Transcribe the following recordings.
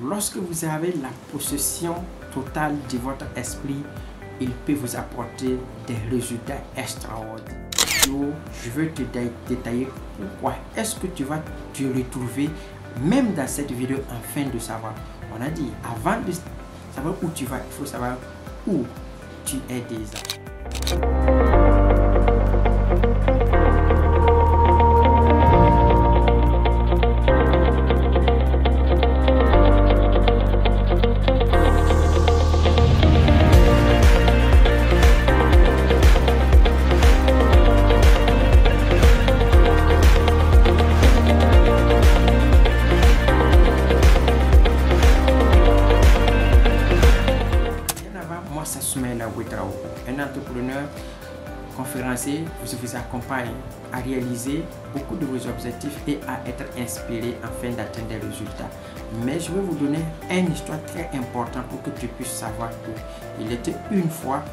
lorsque vous avez la possession totale de votre esprit, il peut vous apporter des résultats extraordinaires. Je veux te détailler pourquoi est-ce que tu vas te retrouver même dans cette vidéo afin de savoir. On a dit, avant de savoir où tu vas, il faut savoir où tu es déjà. Un entrepreneur conférencier, je vous accompagne à réaliser beaucoup de vos objectifs et à être inspiré afin d'atteindre des résultats. Mais je vais vous donner une histoire très importante pour que tu puisses savoir qu'il était une fois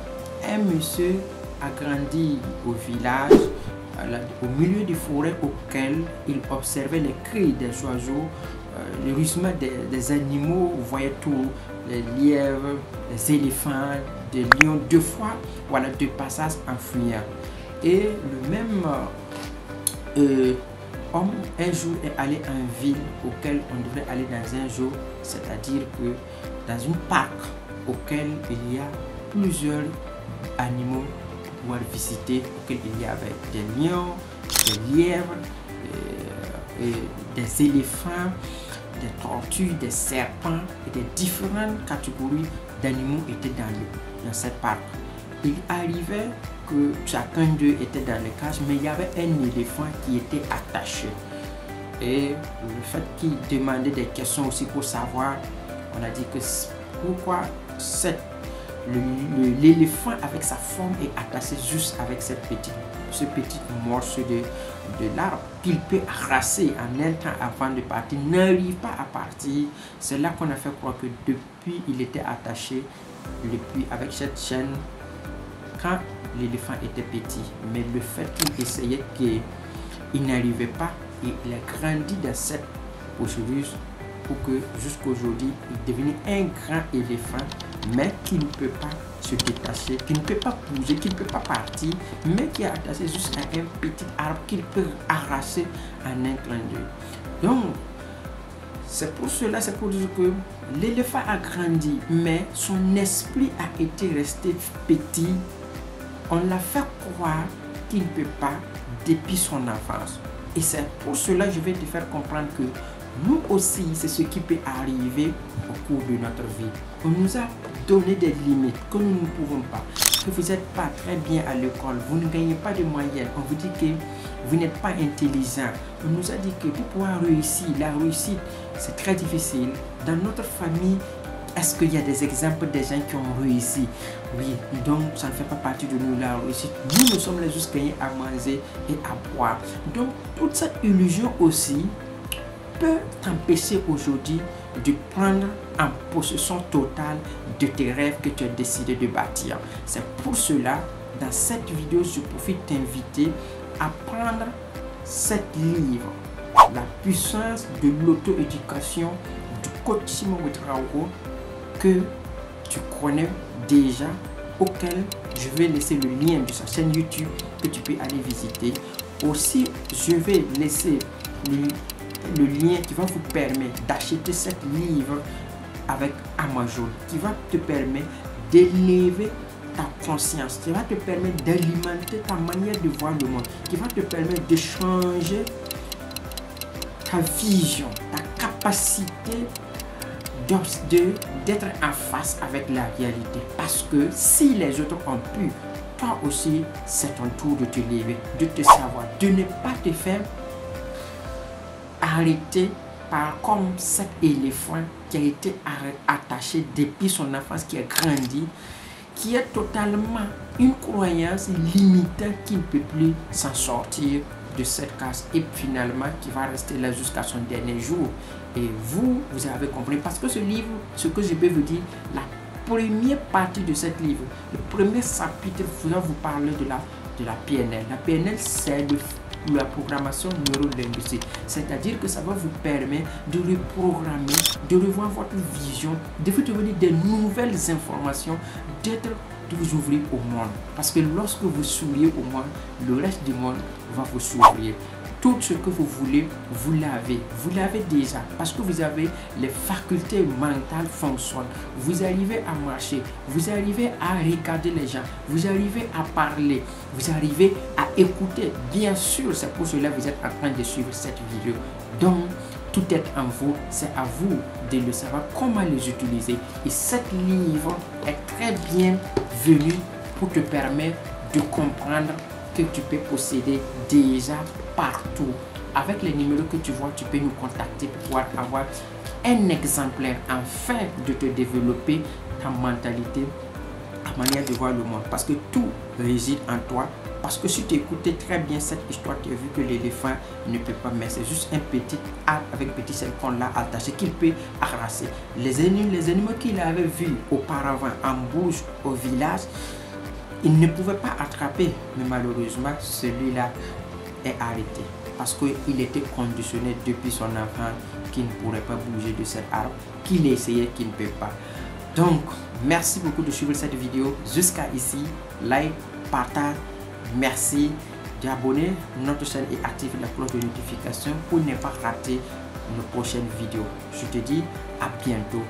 un monsieur agrandi au village, au milieu des forêts auquel il observait les cris des oiseaux, le rugissement des animaux, vous voyez tout, les lièvres, les éléphants, des lions, deux fois, voilà, deux passages en fuyant. Et le même homme, un jour, est allé en ville auquel on devrait aller dans un jour, c'est-à-dire que dans une parc auquel il y a plusieurs animaux pour visiter, auquel il y avait des lions, des lièvres, des éléphants, des tortues, des serpents et des différentes catégories d'animaux étaient dans cette parc. Il arrivait que chacun d'eux était dans les cages, mais il y avait un éléphant qui était attaché. Et le fait qu'il demandait des questions aussi pour savoir, on a dit que pourquoi l'éléphant avec sa forme est attaché juste avec ce petit morceau de l'arbre qu'il peut arracher en un temps avant de partir, n'arrive pas à partir. C'est là qu'on a fait croire que depuis il était attaché avec cette chaîne quand l'éléphant était petit. Mais le fait qu'il essayait qu'il n'arrivait pas, et il a grandi dans cette procédure pour que jusqu'aujourd'hui il devienne un grand éléphant, mais qui ne peut pas se détacher, qui ne peut pas bouger, qui ne peut pas partir, mais qui est attaché juste à un petit arbre qu'il peut arracher en un clin d'œil. Donc, c'est pour cela, c'est pour dire que l'éléphant a grandi, mais son esprit a été resté petit. On l'a fait croire qu'il ne peut pas depuis son enfance. Et c'est pour cela que je vais te faire comprendre que nous aussi, c'est ce qui peut arriver au cours de notre vie. On nous a donné des limites que nous ne pouvons pas. Que vous n'êtes pas très bien à l'école, vous ne gagnez pas de moyenne. On vous dit que vous n'êtes pas intelligent. On nous a dit que pour pouvoir réussir, la réussite, c'est très difficile. Dans notre famille, est-ce qu'il y a des exemples des gens qui ont réussi? Oui, donc ça ne fait pas partie de nous la réussite. Nous sommes les juste gagnés à manger et à boire. Donc toute cette illusion aussi peut t'empêcher aujourd'hui de prendre en possession totale de tes rêves que tu as décidé de bâtir. C'est pour cela, dans cette vidéo, je profite t'inviter à prendre cet livre, La puissance de l'auto-éducation du coach Simon Ouedraogo, que tu connais déjà, auquel je vais laisser le lien de sa chaîne YouTube que tu peux aller visiter. Aussi, je vais laisser le lien qui va vous permettre d'acheter ce livre avec Amazon, qui va te permettre d'élever ta conscience, qui va te permettre d'alimenter ta manière de voir le monde, qui va te permettre de changer ta vision, ta capacité d'être en face avec la réalité. Parce que si les autres ont pu, toi aussi, c'est ton tour de te lever, de te savoir, de ne pas te faire arrêter par comme cet éléphant qui a été attaché depuis son enfance, qui a grandi, qui est totalement une croyance limitante qui ne peut plus s'en sortir de cette case et finalement qui va rester là jusqu'à son dernier jour. Et vous avez compris, parce que ce livre, ce que je peux vous dire, la première partie de ce livre, le premier chapitre va vous parler de la PNL. La PNL, c'est la programmation neuro-linguistique. C'est-à-dire que ça va vous permettre de reprogrammer, de revoir votre vision, de vous devenir de nouvelles informations, de vous ouvrir au monde. Parce que lorsque vous s'ouvrez au monde, le reste du monde va vous s'ouvrir. Tout ce que vous voulez, vous l'avez déjà, parce que vous avez les facultés mentales fonctionnent, vous arrivez à marcher, vous arrivez à regarder les gens, vous arrivez à parler, vous arrivez à écouter. Bien sûr, c'est pour cela que vous êtes en train de suivre cette vidéo. Donc, tout est en vous, c'est à vous de le savoir comment les utiliser. Et cet livre est très bien venu pour te permettre de comprendre que tu peux posséder déjà partout. Avec les numéros que tu vois, tu peux nous contacter pour pouvoir avoir un exemplaire afin de te développer ta mentalité, ta manière de voir le monde. Parce que tout réside en toi. Parce que si tu écoutais très bien cette histoire, tu as vu que l'éléphant ne peut pas, mais c'est juste un petit arbre avec un petit serpent là attaché qu'il peut harasser. Les animaux qu'il avait vus auparavant en bouge au village, il ne pouvait pas attraper, mais malheureusement, celui-là est arrêté. Parce qu'il était conditionné depuis son enfant qu'il ne pourrait pas bouger de cet arbre, qu'il essayait, qu'il ne peut pas. Donc, merci beaucoup de suivre cette vidéo jusqu'à ici. Like, partage, merci d'abonner notre chaîne et activer la cloche de notification pour ne pas rater nos prochaines vidéos. Je te dis à bientôt.